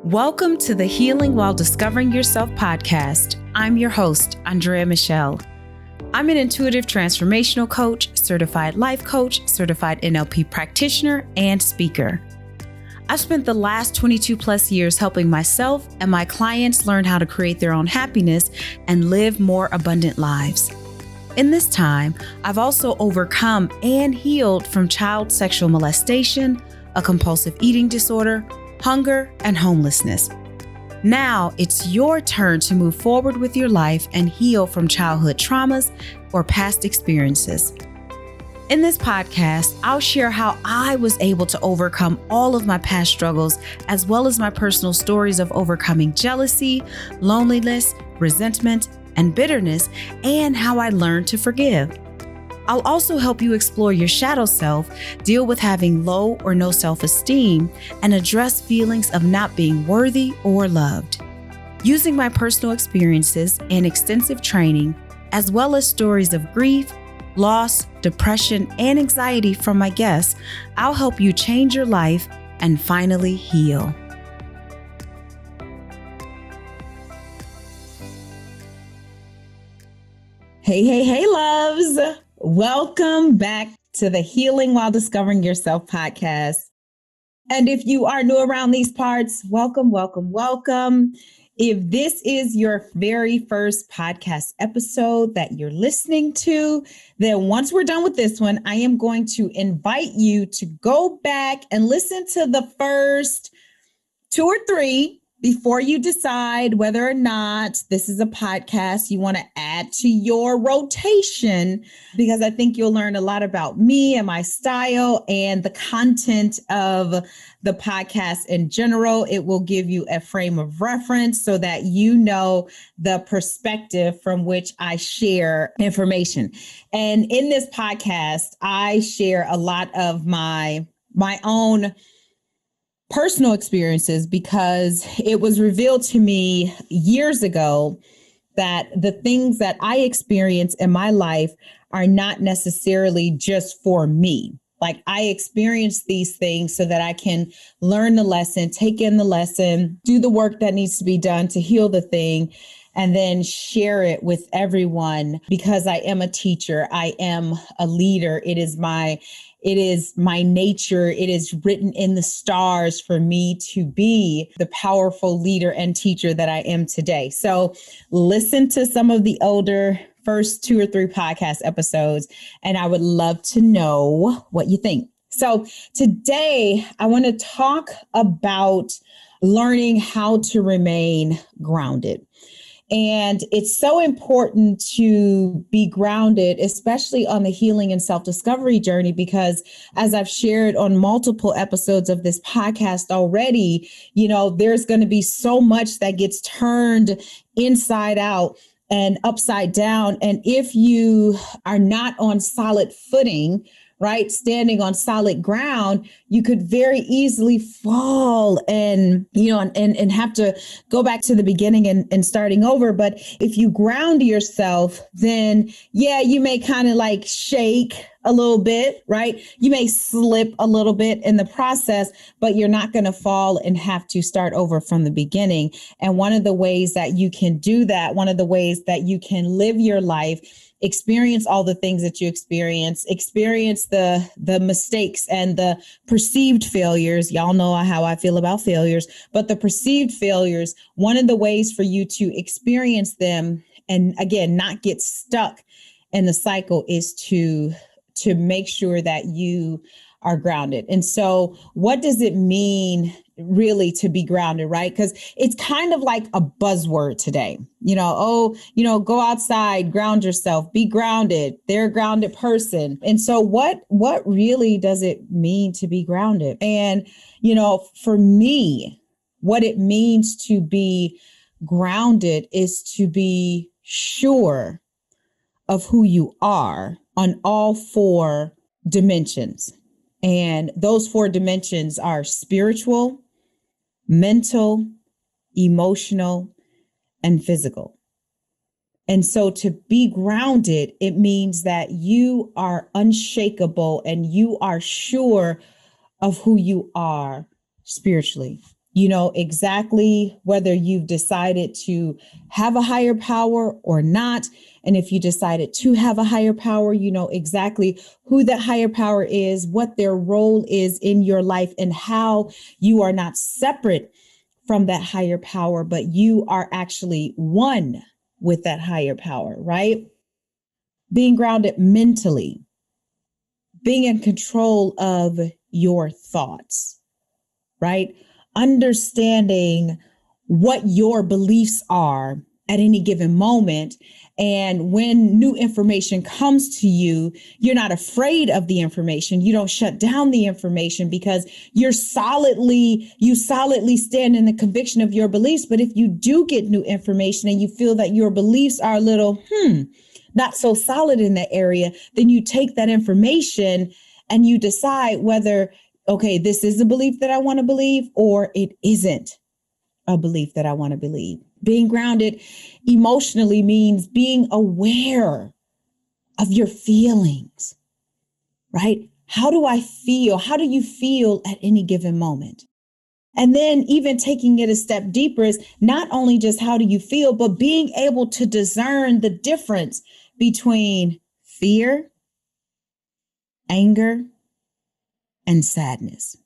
Welcome to the Healing While Discovering Yourself podcast. I'm your host, Andrea Michelle. I'm an intuitive transformational coach, certified life coach, certified NLP practitioner, and speaker. I've spent the last 22 plus years helping myself and my clients learn how to create their own happiness and live more abundant lives. In this time, I've also overcome and healed from child sexual molestation, a compulsive eating disorder, hunger, and homelessness. Now it's your turn to move forward with your life and heal from childhood traumas or past experiences. In this podcast, I'll share how I was able to overcome all of my past struggles, as well as my personal stories of overcoming jealousy, loneliness, resentment, and bitterness, and how I learned to forgive. I'll also help you explore your shadow self, deal with having low or no self-esteem, and address feelings of not being worthy or loved. Using my personal experiences and extensive training, as well as stories of grief, loss, depression, and anxiety from my guests, I'll help you change your life and finally heal. Hey, loves. Welcome back to the Healing While Discovering Yourself podcast. And if you are new around these parts, welcome. If this is your very first podcast episode that you're listening to, then once we're done with this one, I am going to invite you to go back and listen to the first 2 or 3 before you decide whether or not this is a podcast you want to add to your rotation, because I think you'll learn a lot about me and my style and the content of the podcast in general. It will give you a frame of reference so that you know the perspective from which I share information. And in this podcast, I share a lot of my own personal experiences, because it was revealed to me years ago that the things that I experience in my life are not necessarily just for me. Like, I experience these things so that I can learn the lesson, take in the lesson, do the work that needs to be done to heal the thing, and then share it with everyone, because I am a teacher. I am a leader. It is my nature. It is written in the stars for me to be the powerful leader and teacher that I am today. So listen to some of the older first 2 or 3 podcast episodes, and I would love to know what you think. So today I want to talk about learning how to remain grounded. And it's so important to be grounded, especially on the healing and self-discovery journey, because as I've shared on multiple episodes of this podcast already, there's going to be so much that gets turned inside out and upside down. And if you are not on solid footing, right, standing on solid ground, you could very easily fall and have to go back to the beginning and starting over. But if you ground yourself, then you may kind of like shake a little bit, right? You may slip a little bit in the process, but you're not going to fall and have to start over from the beginning. And one of the ways that you can do that, one of the ways that you can live your life, experience all the things that you experience the mistakes and the perceived failures. Y'all know how I feel about failures, but the perceived failures, one of the ways for you to experience them and again, not get stuck in the cycle is to make sure that you are grounded. And so what does it mean really to be grounded, right? Because it's kind of like a buzzword today, go outside, ground yourself, be grounded. They're a grounded person. And so what really does it mean to be grounded? And, for me, what it means to be grounded is to be sure of who you are on all 4 dimensions. And those 4 dimensions are spiritual, mental, emotional, and physical. And so to be grounded, it means that you are unshakable and you are sure of who you are spiritually. You know exactly whether you've decided to have a higher power or not. And if you decided to have a higher power, you know exactly who that higher power is, what their role is in your life, and how you are not separate from that higher power, but you are actually one with that higher power, right? Being grounded mentally, being in control of your thoughts, right? Understanding what your beliefs are at any given moment. And when new information comes to you, you're not afraid of the information. You don't shut down the information because you solidly stand in the conviction of your beliefs. But if you do get new information and you feel that your beliefs are a little, not so solid in that area, then you take that information and you decide whether, okay, this is a belief that I want to believe, or it isn't a belief that I want to believe. Being grounded emotionally means being aware of your feelings, right? How do I feel? How do you feel at any given moment? And then even taking it a step deeper is not only just how do you feel, but being able to discern the difference between fear, anger, and sadness.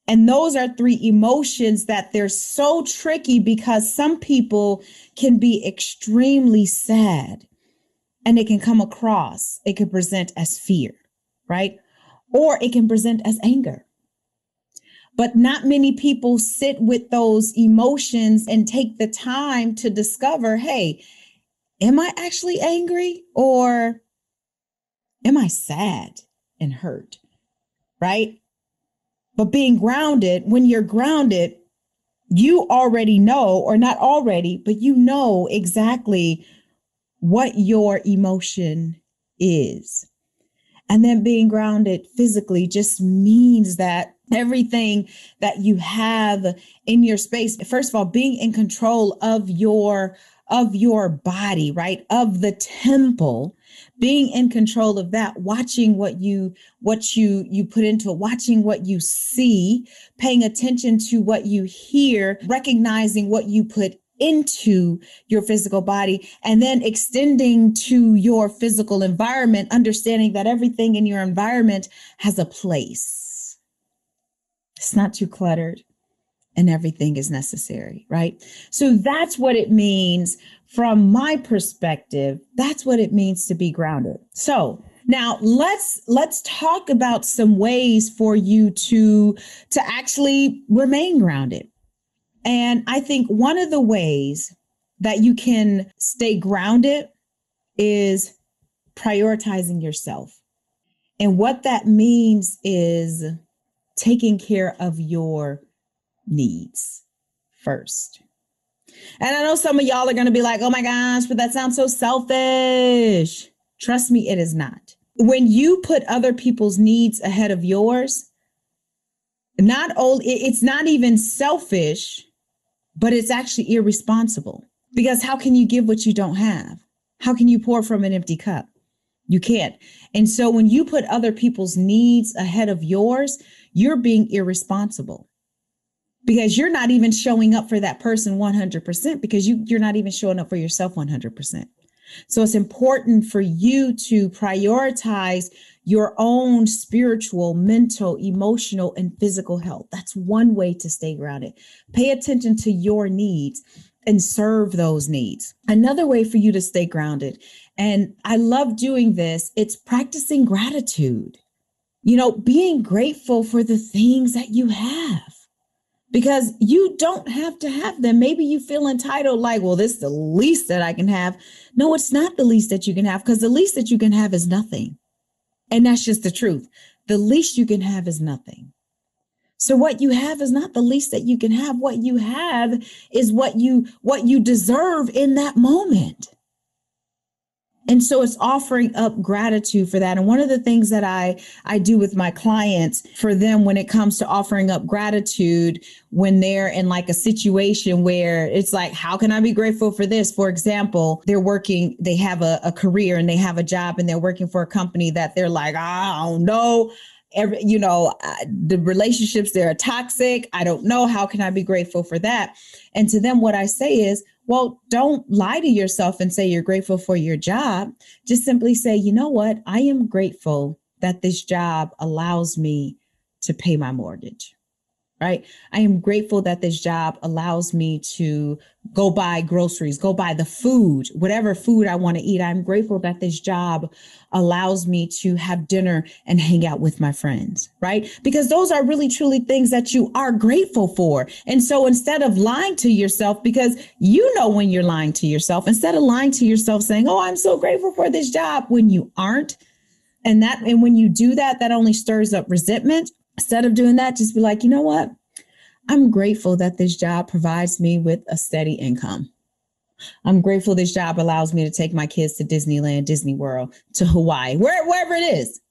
And those are three emotions that they're so tricky because some people can be extremely sad and it can come across, it can present as fear, right? Or it can present as anger. But not many people sit with those emotions and take the time to discover, hey, am I actually angry or am I sad and hurt, right? But being grounded, when you're grounded, you already know, or not already, but you know exactly what your emotion is. And then being grounded physically just means that everything that you have in your space, first of all, being in control of your body, right? Of the temple, being in control of that, watching what you put into it, watching what you see, paying attention to what you hear, recognizing what you put into your physical body, and then extending to your physical environment, understanding that everything in your environment has a place. It's not too cluttered and everything is necessary, right? So that's what it means from my perspective. That's what it means to be grounded. So now let's talk about some ways for you to actually remain grounded. And I think one of the ways that you can stay grounded is prioritizing yourself. And what that means is taking care of your needs first. And I know some of y'all are going to be like, oh my gosh, but that sounds so selfish. Trust me, it is not. When you put other people's needs ahead of yours, it's not even selfish, but it's actually irresponsible. Because how can you give what you don't have? How can you pour from an empty cup? You can't. And so when you put other people's needs ahead of yours, you're being irresponsible. Because you're not even showing up for that person 100%, because you're not even showing up for yourself 100%. So it's important for you to prioritize your own spiritual, mental, emotional, and physical health. That's one way to stay grounded. Pay attention to your needs and serve those needs. Another way for you to stay grounded, and I love doing this, it's practicing gratitude. You know, being grateful for the things that you have. Because you don't have to have them. Maybe you feel entitled, like, well, this is the least that I can have. No, it's not the least that you can have, because the least that you can have is nothing. And that's just the truth. The least you can have is nothing. So what you have is not the least that you can have. What you have is what you deserve in that moment. And so it's offering up gratitude for that. And one of the things that I do with my clients for them when it comes to offering up gratitude, when they're in like a situation where it's like, how can I be grateful for this? For example, they have a career and they have a job and they're working for a company that they're like, I don't know the relationships, they're toxic. I don't know. How can I be grateful for that? And to them, what I say is, well, don't lie to yourself and say you're grateful for your job. Just simply say, you know what? I am grateful that this job allows me to pay my mortgage. Right. I am grateful that this job allows me to go buy groceries, go buy the food, whatever food I want to eat. I'm grateful that this job allows me to have dinner and hang out with my friends. Right. Because those are really, truly things that you are grateful for. And so instead of lying to yourself, because you know when you're lying to yourself, instead of lying to yourself saying, oh, I'm so grateful for this job when you aren't. And when you do that, that only stirs up resentment. Instead of doing that, just be like, you know what? I'm grateful that this job provides me with a steady income. I'm grateful this job allows me to take my kids to Disneyland, Disney World, to Hawaii, wherever it is.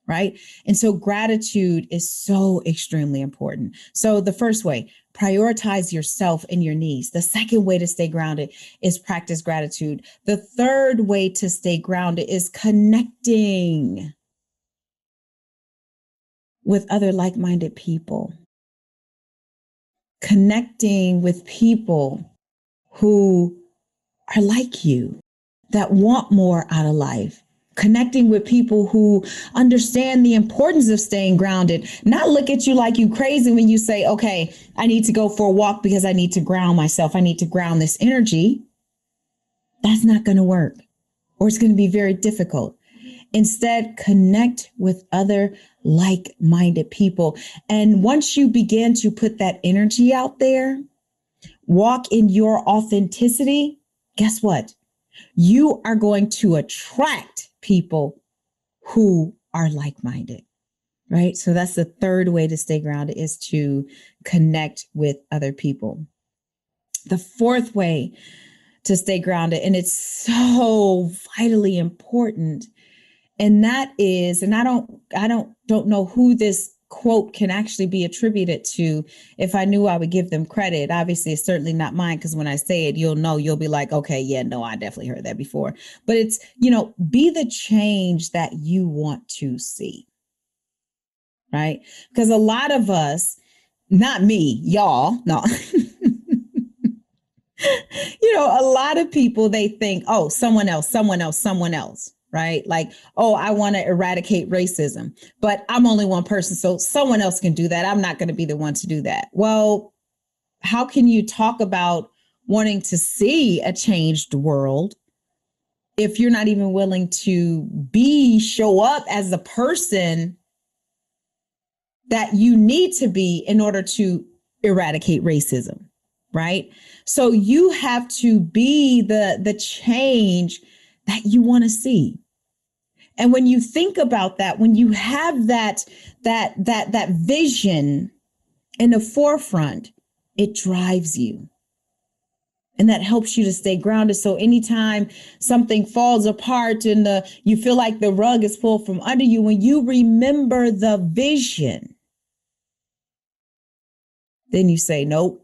Right. And so gratitude is so extremely important. So the first way, prioritize yourself and your needs. The second way to stay grounded is practice gratitude. The third way to stay grounded is connecting with other like-minded people. Connecting with people who are like you, that want more out of life. Connecting with people who understand the importance of staying grounded, not look at you like you crazy when you say, okay, I need to go for a walk because I need to ground myself. I need to ground this energy. That's not going to work, or it's going to be very difficult. Instead, connect with other like-minded people. And once you begin to put that energy out there, walk in your authenticity, guess what? You are going to attract people who are like-minded, right? So that's the third way to stay grounded, is to connect with other people. The fourth way to stay grounded, and it's so vitally important, and that is, and I don't know who this quote can actually be attributed to. If I knew, I would give them credit. Obviously, it's certainly not mine, because when I say it, you'll be like, okay, yeah, no, I definitely heard that before. But it's, be the change that you want to see. Right? Because a lot of us, not me, y'all, no. A lot of people, they think, oh, someone else. Right? Like, oh, I want to eradicate racism, but I'm only one person, so someone else can do that. I'm not going to be the one to do that. Well, how can you talk about wanting to see a changed world if you're not even willing to show up as the person that you need to be in order to eradicate racism? Right? So you have to be the change that you want to see. And when you think about that, when you have that vision in the forefront, it drives you. And that helps you to stay grounded. So anytime something falls apart and you feel like the rug is pulled from under you, when you remember the vision, then you say, nope,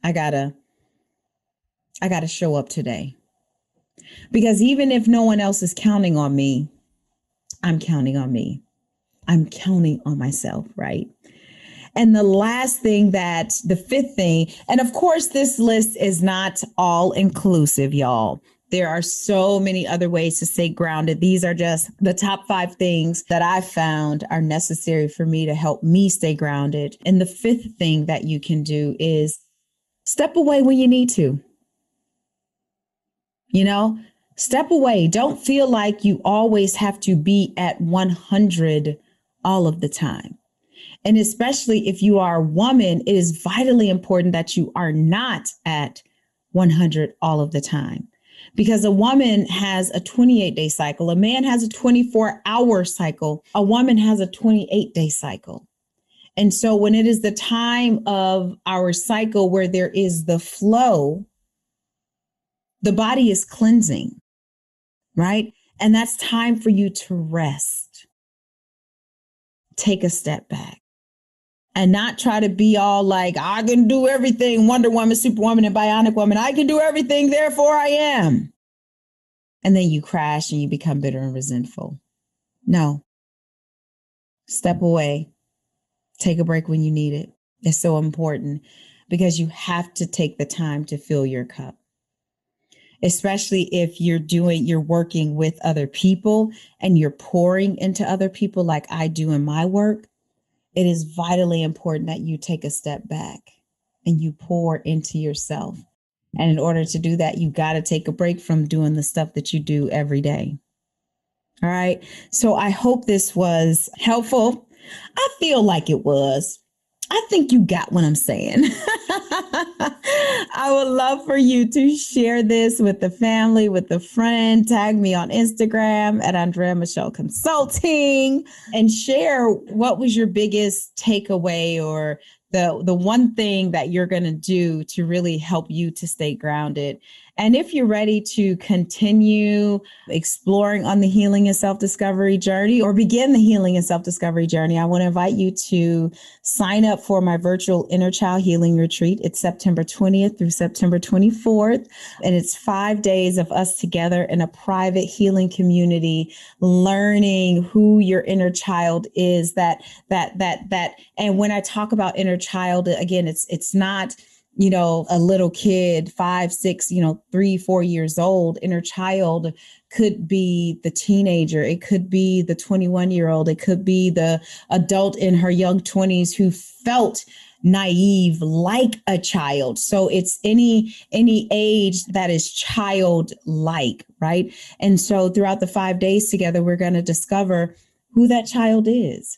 I gotta show up today. Because even if no one else is counting on me, I'm counting on me. I'm counting on myself, right? And the fifth thing, and of course, this list is not all inclusive, y'all. There are so many other ways to stay grounded. These are just the top 5 things that I found are necessary for me to help me stay grounded. And the fifth thing that you can do is step away when you need to. Step away. Don't feel like you always have to be at 100 all of the time. And especially if you are a woman, it is vitally important that you are not at 100 all of the time, because a woman has a 28-day cycle. A man has a 24-hour cycle. A woman has a 28-day cycle. And so when it is the time of our cycle where there is the flow, the body is cleansing, right? And that's time for you to rest. Take a step back and not try to be all like, I can do everything, Wonder Woman, Superwoman, and Bionic Woman. I can do everything, therefore I am. And then you crash and you become bitter and resentful. No. Step away. Take a break when you need it. It's so important because you have to take the time to fill your cup. Especially if you're working with other people and you're pouring into other people like I do in my work, it is vitally important that you take a step back and you pour into yourself. And in order to do that, you got to take a break from doing the stuff that you do every day. All right. So I hope this was helpful. I feel like it was. I think you got what I'm saying. I would love for you to share this with the family, with a friend. Tag me on Instagram at Andrea Michelle Consulting and share what was your biggest takeaway or the one thing that you're going to do to really help you to stay grounded. And if you're ready to continue exploring on the healing and self-discovery journey or begin the healing and self-discovery journey, I want to invite you to sign up for my virtual Inner Child Healing Retreat. It's September 20th through September 24th. And it's 5 days of us together in a private healing community, learning who your inner child is, that. And when I talk about inner child, again, it's not, a little kid, 5, 6, 3, 4 years old. Inner child could be the teenager. It could be the 21-year-old. It could be the adult in her young 20s who felt naive like a child. So it's any age that is childlike, right? And so throughout the 5 days together, we're going to discover who that child is.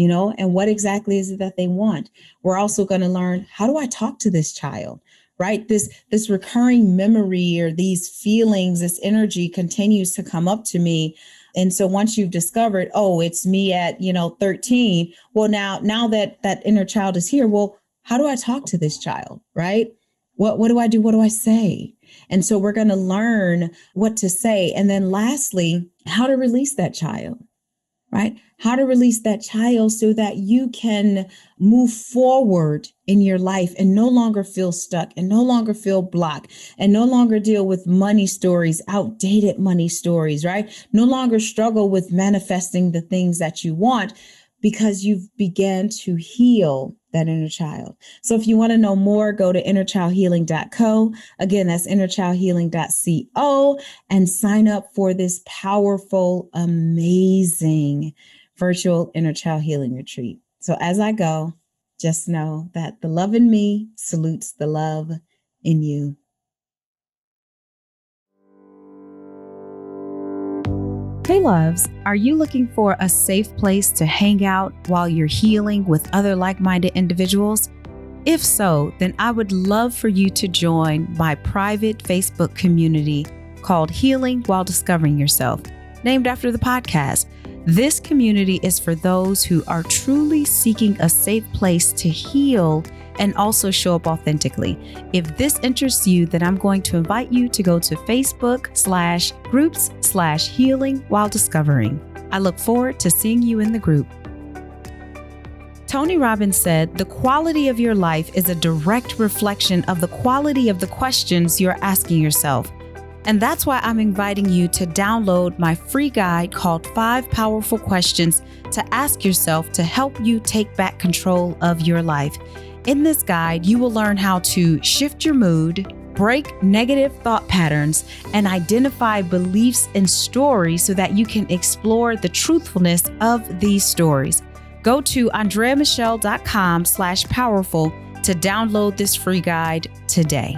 And what exactly is it that they want? We're also going to learn, how do I talk to this child, right? This recurring memory or these feelings, this energy continues to come up to me. And so once you've discovered, oh, it's me at, 13. Well, now that inner child is here, well, how do I talk to this child, right? What do I do? What do I say? And so we're going to learn what to say. And then lastly, how to release that child. Right? How to release that child so that you can move forward in your life and no longer feel stuck and no longer feel blocked and no longer deal with money stories, outdated money stories, right? No longer struggle with manifesting the things that you want because you've began to heal that inner child. So if you want to know more, go to innerchildhealing.co. Again, that's innerchildhealing.co and sign up for this powerful, amazing virtual inner child healing retreat. So as I go, just know that the love in me salutes the love in you. Hey loves, are you looking for a safe place to hang out while you're healing with other like-minded individuals? If so, then I would love for you to join my private Facebook community called Healing While Discovering Yourself, named after the podcast. This community is for those who are truly seeking a safe place to heal and also show up authentically. If this interests you, then I'm going to invite you to go to Facebook/groups/healing while discovering. I look forward to seeing you in the group. Tony Robbins said, the quality of your life is a direct reflection of the quality of the questions you're asking yourself. And that's why I'm inviting you to download my free guide called 5 Powerful Questions to Ask Yourself to help you take back control of your life. In this guide, you will learn how to shift your mood, break negative thought patterns, and identify beliefs and stories so that you can explore the truthfulness of these stories. Go to andreamichelle.com/powerful to download this free guide today.